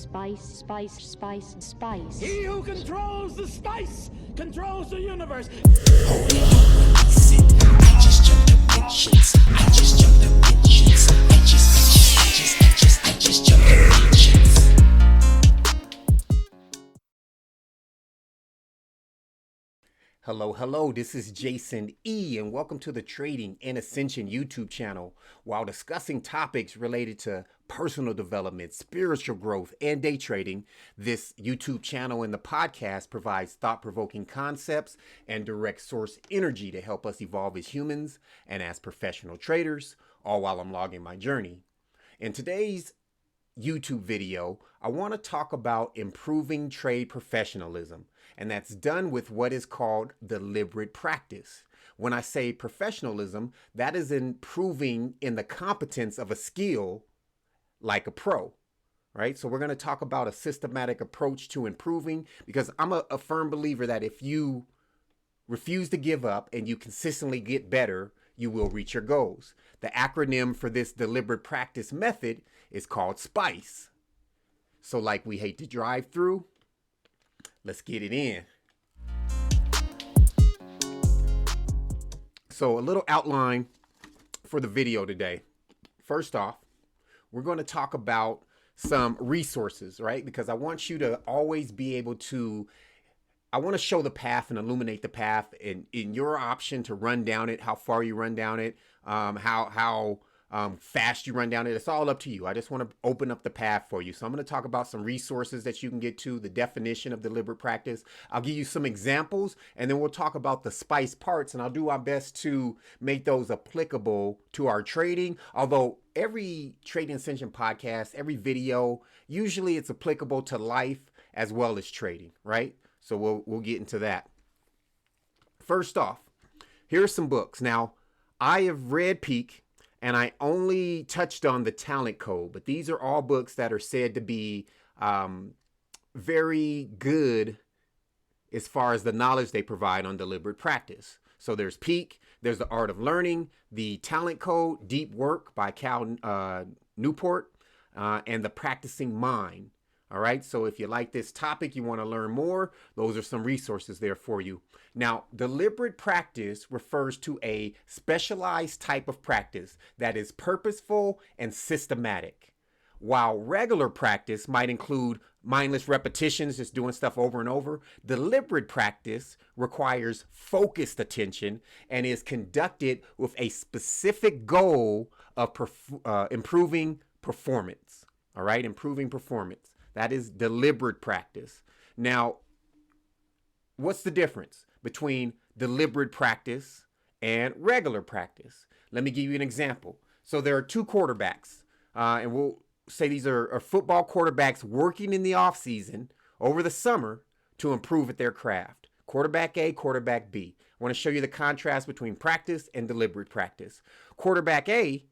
Spice. He who controls the spice controls the universe. Hello, this is Jason E, and welcome to the Trading Ascension YouTube channel. While discussing topics related to personal development, spiritual growth, and day trading, this YouTube channel and the podcast provides thought-provoking concepts and direct source energy to help us evolve as humans and as professional traders, all while I'm logging my journey. In today's YouTube video, I want to talk about improving trade professionalism, and that's done with what is called deliberate practice. When I say professionalism, that is improving in the competence of a skill like a pro, right? So we're going to talk about a systematic approach to improving, because I'm a firm believer that if you refuse to give up and you consistently get better, you will reach your goals. The acronym for this deliberate practice method is called SPICE. So like we hate to drive through, let's get it in. So a little outline for the video today. First off, we're going to talk about some resources, right? Because I want you to always be able to, I want to show the path and illuminate the path in your option to run down it, how far you run down it, how fast you run down it. It's all up to you. I just want to open up the path for you. So I'm going to talk about some resources that you can get to, the definition of deliberate practice. I'll give you some examples, and then we'll talk about the SPICE parts, and I'll do our best to make those applicable to our trading. Although every Trading Ascension podcast, every video, usually it's applicable to life as well as trading, right? So we'll get into that. First off, here are some books. Now, I have read Peak, and I only touched on the talent code, but these are all books that are said to be very good as far as the knowledge they provide on deliberate practice. So there's Peak, there's The Art of Learning, The Talent Code, Deep Work by Cal Newport, and The Practicing Mind. All right, so if you like this topic, you want to learn more, those are some resources there for you. Now, deliberate practice refers to a specialized type of practice that is purposeful and systematic. While regular practice might include mindless repetitions, just doing stuff over and over, deliberate practice requires focused attention and is conducted with a specific goal of improving performance. All right, improving performance. That is deliberate practice. Now, what's the difference between deliberate practice and regular practice? Let me give you an example. So there are two quarterbacks, and we'll say these are football quarterbacks working in the offseason over the summer to improve at their craft. Quarterback A, quarterback B. I want to show you the contrast between practice and deliberate practice. Quarterback A,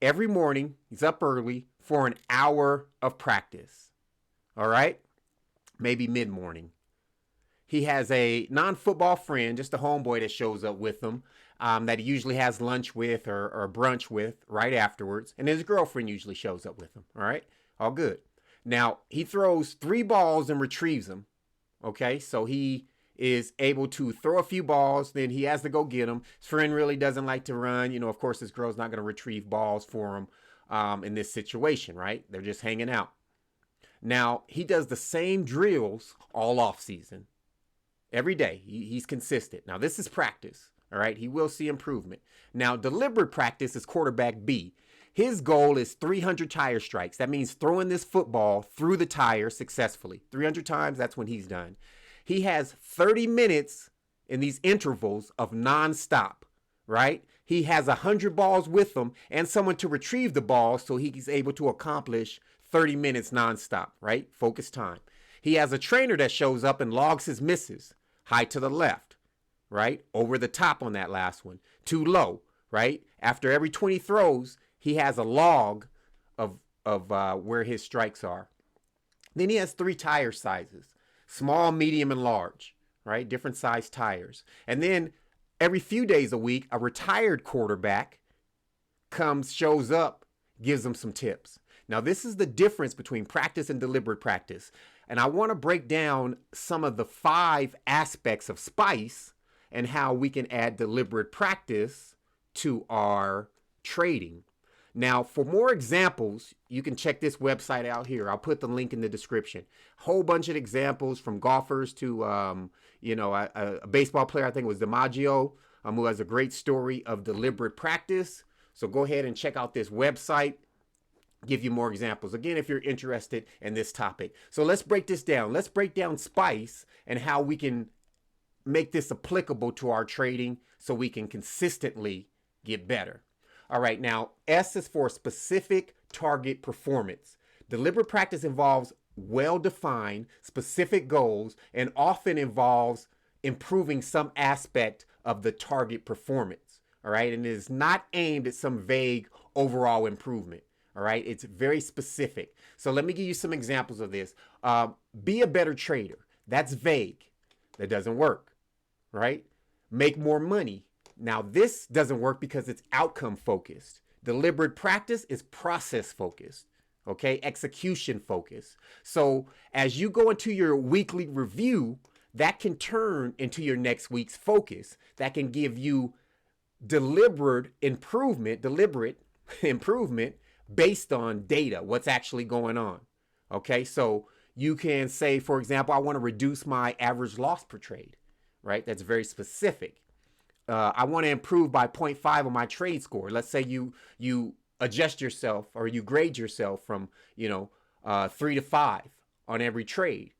every morning, he's up early for an hour of practice. All right? Maybe mid-morning. He has a non-football friend, just a homeboy that shows up with him, that he usually has lunch with or brunch with right afterwards. And his girlfriend usually shows up with him. All right? All good. Now, he throws 3 balls and retrieves them. Okay? So he is able to throw a few balls, then he has to go get them. His friend really doesn't like to run. You know, of course, his girl's not going to retrieve balls for him in this situation, right? They're just hanging out. Now, he does the same drills all off season. Every day, he's consistent. Now, this is practice, all right? He will see improvement. Now, deliberate practice is quarterback B. His goal is 300 tire strikes. That means throwing this football through the tire successfully. 300 times, that's when he's done. He has 30 minutes in these intervals of nonstop, right? He has 100 balls with him and someone to retrieve the ball, so he's able to accomplish 30 minutes nonstop, right? Focus time. He has a trainer that shows up and logs his misses. High to the left, right? Over the top on that last one. Too low, right? After every 20 throws, he has a log of where his strikes are. Then he has 3 tire sizes. Small, medium, and large, right? Different size tires. And then every few days a week, a retired quarterback shows up, gives them some tips. Now, this is the difference between practice and deliberate practice. And I want to break down some of the 5 aspects of SPICE and how we can add deliberate practice to our trading. Now, for more examples, you can check this website out here. I'll put the link in the description. Whole bunch of examples from golfers to, a baseball player, I think it was DiMaggio, who has a great story of deliberate practice. So go ahead and check out this website. Give you more examples. Again, if you're interested in this topic. So let's break this down. Let's break down SPICE and how we can make this applicable to our trading so we can consistently get better. All right, now S is for specific target performance. Deliberate practice involves well-defined, specific goals and often involves improving some aspect of the target performance. All right, and it is not aimed at some vague overall improvement. All right, it's very specific. So let me give you some examples of this. Be a better trader. That's vague. That doesn't work, right? Make more money. Now, this doesn't work because it's outcome focused. Deliberate practice is process focused, okay? Execution focused. So as you go into your weekly review, that can turn into your next week's focus. That can give you deliberate improvement based on data, what's actually going on. Okay, so you can say, for example, I want to reduce my average loss per trade, right? That's very specific. I want to improve by 0.5 on my trade score. Let's say you adjust yourself or you grade yourself from 3 to 5 on every trade,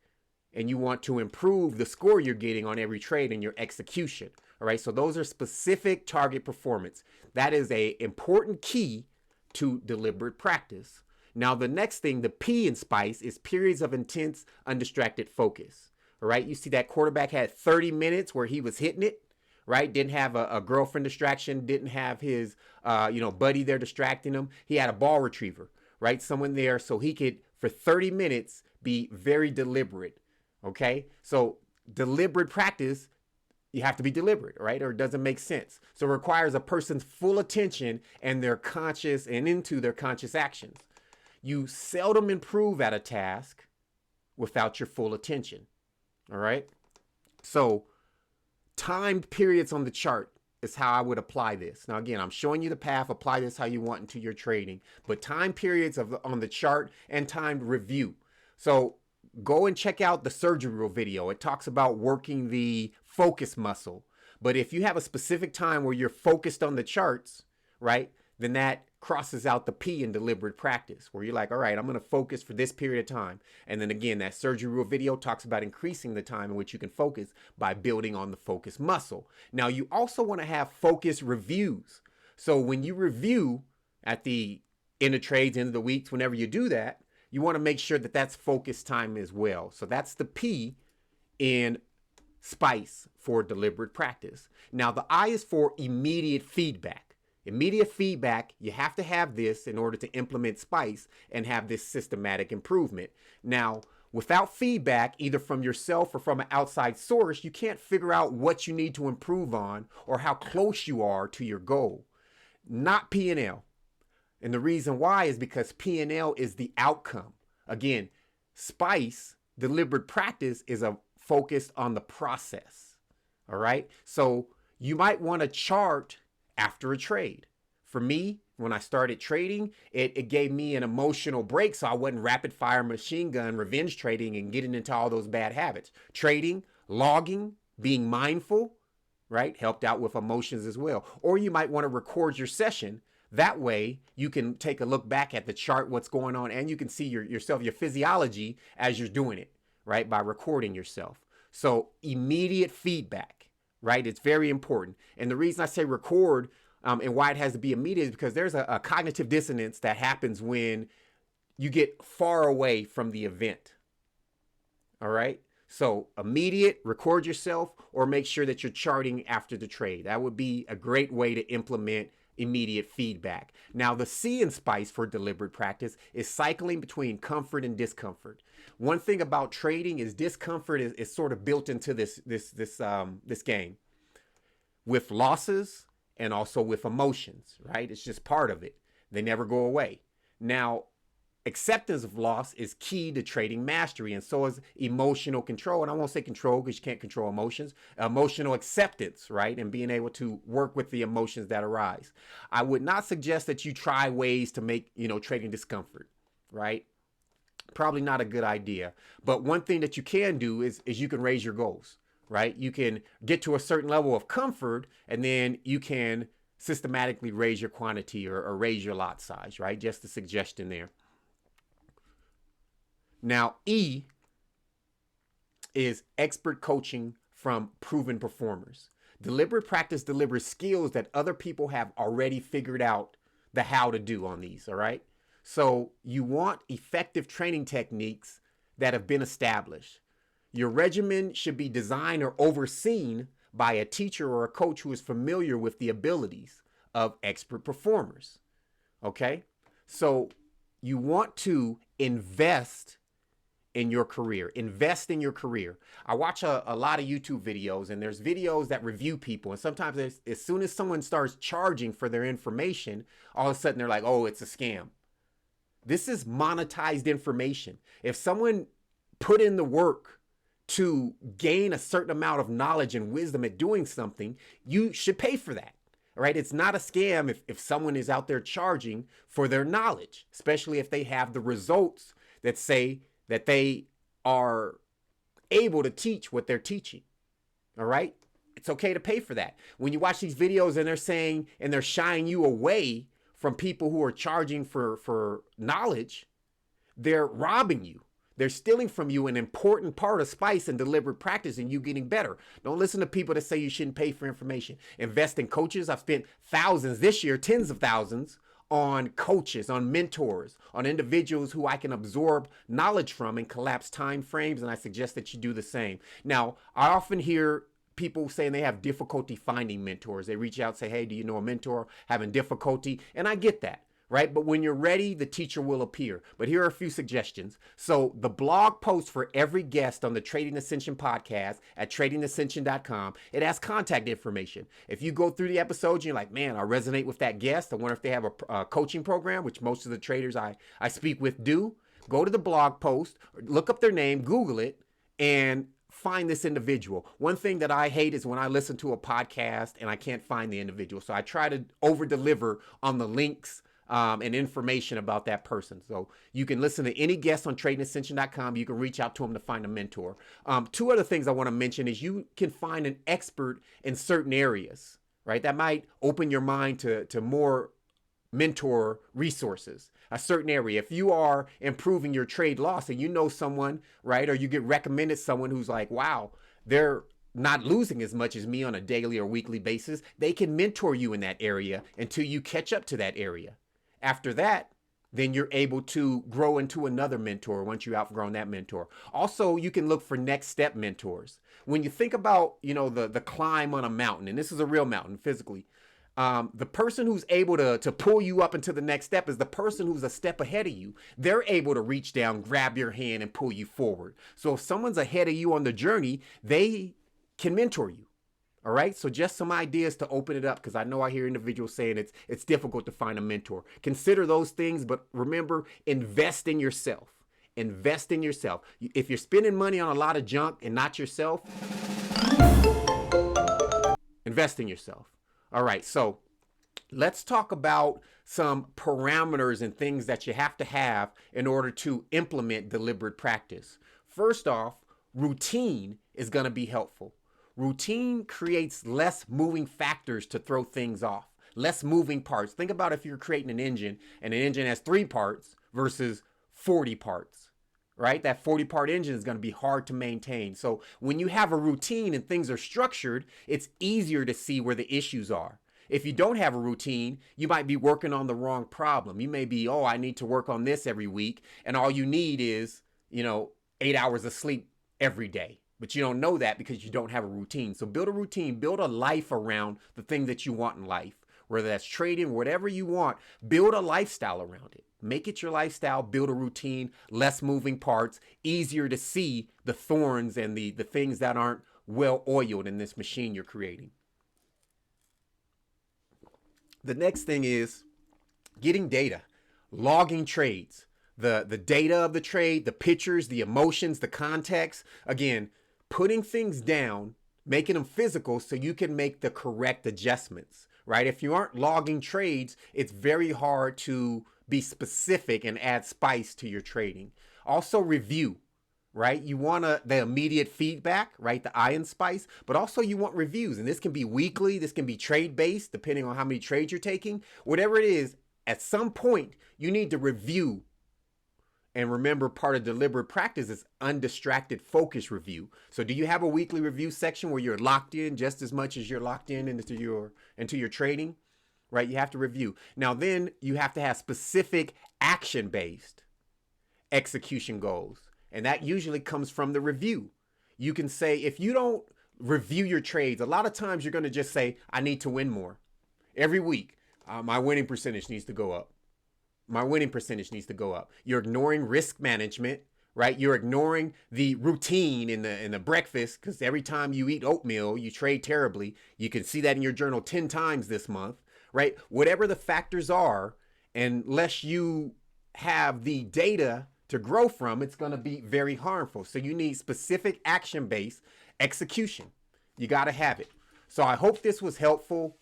and you want to improve the score you're getting on every trade in your execution. All right, so those are specific target performance. That is a important key to deliberate practice. Now, the next thing, the P in SPICE, is periods of intense, undistracted focus. All right, you see that quarterback had 30 minutes where he was hitting it, right? Didn't have a girlfriend distraction, didn't have his, buddy there distracting him. He had a ball retriever, right? Someone there so he could, for 30 minutes, be very deliberate, okay? So deliberate practice, you have to be deliberate, right? Or it doesn't make sense. So it requires a person's full attention and their conscious and into their conscious actions. You seldom improve at a task without your full attention, all right? So timed periods on the chart is how I would apply this. Now, again, I'm showing you the path. Apply this how you want into your trading. But time periods on the chart and timed review. So go and check out the surgery video. It talks about working the focus muscle. But if you have a specific time where you're focused on the charts, right, then that crosses out the P in deliberate practice, where you're like, all right, I'm going to focus for this period of time. And then again, that surgery video talks about increasing the time in which you can focus by building on the focus muscle. Now, you also want to have focus reviews. So when you review at the end of trades, end of the weeks, whenever you do that, you want to make sure that that's focus time as well. So that's the P in SPICE for deliberate practice. Now, the I is for immediate feedback. Immediate feedback, you have to have this in order to implement SPICE and have this systematic improvement. Now, without feedback, either from yourself or from an outside source, you can't figure out what you need to improve on or how close you are to your goal. Not P&L. And the reason why is because P&L is the outcome. Again, SPICE, deliberate practice, is focused on the process. All right? So you might want to chart after a trade. For me, when I started trading, it gave me an emotional break, so I wasn't rapid fire machine gun revenge trading and getting into all those bad habits. Trading, logging, being mindful, right, helped out with emotions as well. Or you might want to record your session. That way you can take a look back at the chart, what's going on, and you can see yourself, your physiology as you're doing it, right, by recording yourself. So immediate feedback, right? It's very important. And the reason I say record and why it has to be immediate is because there's a cognitive dissonance that happens when you get far away from the event. All right? So immediate, record yourself, or make sure that you're charting after the trade. That would be a great way to implement immediate feedback. Now, the C in SPICE for deliberate practice is cycling between comfort and discomfort. One thing about trading is discomfort is sort of built into this game, with losses and also with emotions, right? It's just part of it. They never go away. Now, acceptance of loss is key to trading mastery, and so is emotional control. And I won't say control because you can't control emotions. Emotional acceptance, right? And being able to work with the emotions that arise. I would not suggest that you try ways to make, trading discomfort, right? Probably not a good idea. But one thing that you can do is you can raise your goals, right? You can get to a certain level of comfort, and then you can systematically raise your quantity or raise your lot size, right? Just a suggestion there. Now, E is expert coaching from proven performers. Deliberate practice delivers skills that other people have already figured out the how to do on these, all right? So you want effective training techniques that have been established. Your regimen should be designed or overseen by a teacher or a coach who is familiar with the abilities of expert performers, okay? So you want to invest in your career. Invest in your career. I watch a lot of YouTube videos, and there's videos that review people. And sometimes as soon as someone starts charging for their information, all of a sudden they're like, oh, it's a scam. This is monetized information. If someone put in the work to gain a certain amount of knowledge and wisdom at doing something, you should pay for that. All right. It's not a scam if someone is out there charging for their knowledge, especially if they have the results that say that they are able to teach what they're teaching. All right. It's okay to pay for that. When you watch these videos and they're saying and they're shying you away from people who are charging for knowledge, they're robbing you. They're stealing from you an important part of spice and deliberate practice and you getting better. Don't listen to people that say you shouldn't pay for information. Invest in coaches. I've spent thousands this year, tens of thousands, on coaches, on mentors, on individuals who I can absorb knowledge from and collapse time frames, and I suggest that you do the same. Now, I often hear people saying they have difficulty finding mentors. They reach out and say, hey, do you know a mentor? Having difficulty, and I get that. Right? But when you're ready, the teacher will appear. But here are a few suggestions. So the blog post for every guest on the Trading Ascension podcast at tradingascension.com, it has contact information. If you go through the episodes, you're like, man, I resonate with that guest. I wonder if they have a coaching program, which most of the traders I speak with do. Go to the blog post, look up their name, Google it, and find this individual. One thing that I hate is when I listen to a podcast and I can't find the individual. So I try to over deliver on the links and information about that person. So you can listen to any guest on tradingascension.com. You can reach out to them to find a mentor. Two other things I want to mention is you can find an expert in certain areas, right? That might open your mind to more mentor resources, a certain area. If you are improving your trade loss and you know someone, right, or you get recommended someone who's like, wow, they're not losing as much as me on a daily or weekly basis, they can mentor you in that area until you catch up to that area. After that, then you're able to grow into another mentor once you've outgrown that mentor. Also, you can look for next step mentors. When you think about, the climb on a mountain, and this is a real mountain physically, the person who's able to pull you up into the next step is the person who's a step ahead of you. They're able to reach down, grab your hand, and pull you forward. So if someone's ahead of you on the journey, they can mentor you. All right. So just some ideas to open it up, because I know I hear individuals saying it's difficult to find a mentor. Consider those things, but remember, invest in yourself. Invest in yourself. If you're spending money on a lot of junk and not yourself, invest in yourself. All right. So let's talk about some parameters and things that you have to have in order to implement deliberate practice. First off, routine is going to be helpful. Routine creates less moving factors to throw things off, less moving parts. Think about if you're creating an engine and an engine has 3 parts versus 40 parts, right? That 40-part engine is going to be hard to maintain. So when you have a routine and things are structured, it's easier to see where the issues are. If you don't have a routine, you might be working on the wrong problem. You may be, I need to work on this every week. And all you need is, 8 hours of sleep every day. But you don't know that because you don't have a routine. So build a routine, build a life around the thing that you want in life, whether that's trading, whatever you want, build a lifestyle around it. Make it your lifestyle, build a routine, less moving parts, easier to see the thorns and the things that aren't well oiled in this machine you're creating. The next thing is getting data, logging trades. the data of the trade, the pictures, the emotions, the context. Again, putting things down, making them physical so you can make the correct adjustments, right? If you aren't logging trades, it's very hard to be specific and add spice to your trading. Also review, right? You want the immediate feedback, right? The eye and spice, but also you want reviews. And this can be weekly, this can be trade based, depending on how many trades you're taking. Whatever it is, at some point, you need to review. And remember, part of deliberate practice is undistracted focus review. So do you have a weekly review section where you're locked in just as much as you're locked in into your trading, right? You have to review. Now, then you have to have specific action-based execution goals. And that usually comes from the review. You can say, if you don't review your trades, a lot of times you're going to just say, I need to win more. Every week, my winning percentage needs to go up. My winning percentage needs to go up. You're ignoring risk management, right? You're ignoring the routine in the breakfast, because every time you eat oatmeal, you trade terribly. You can see that in your journal 10 times this month, right? Whatever the factors are, unless you have the data to grow from, it's going to be very harmful. So you need specific action-based execution. You got to have it. So I hope this was helpful.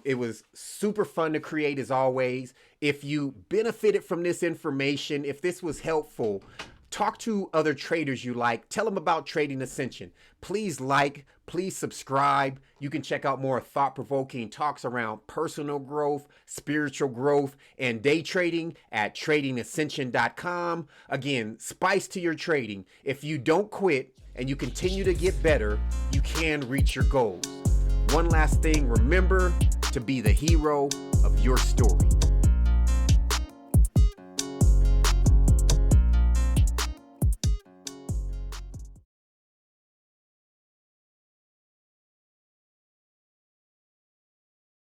It was super fun to create, as always. If you benefited from this information, if this was helpful, talk to other traders you like. Tell them about Trading Ascension. Please like, please subscribe. You can check out more thought-provoking talks around personal growth, spiritual growth, and day trading at tradingascension.com. Again, spice to your trading. If you don't quit and you continue to get better, you can reach your goals. One last thing, remember to be the hero of your story.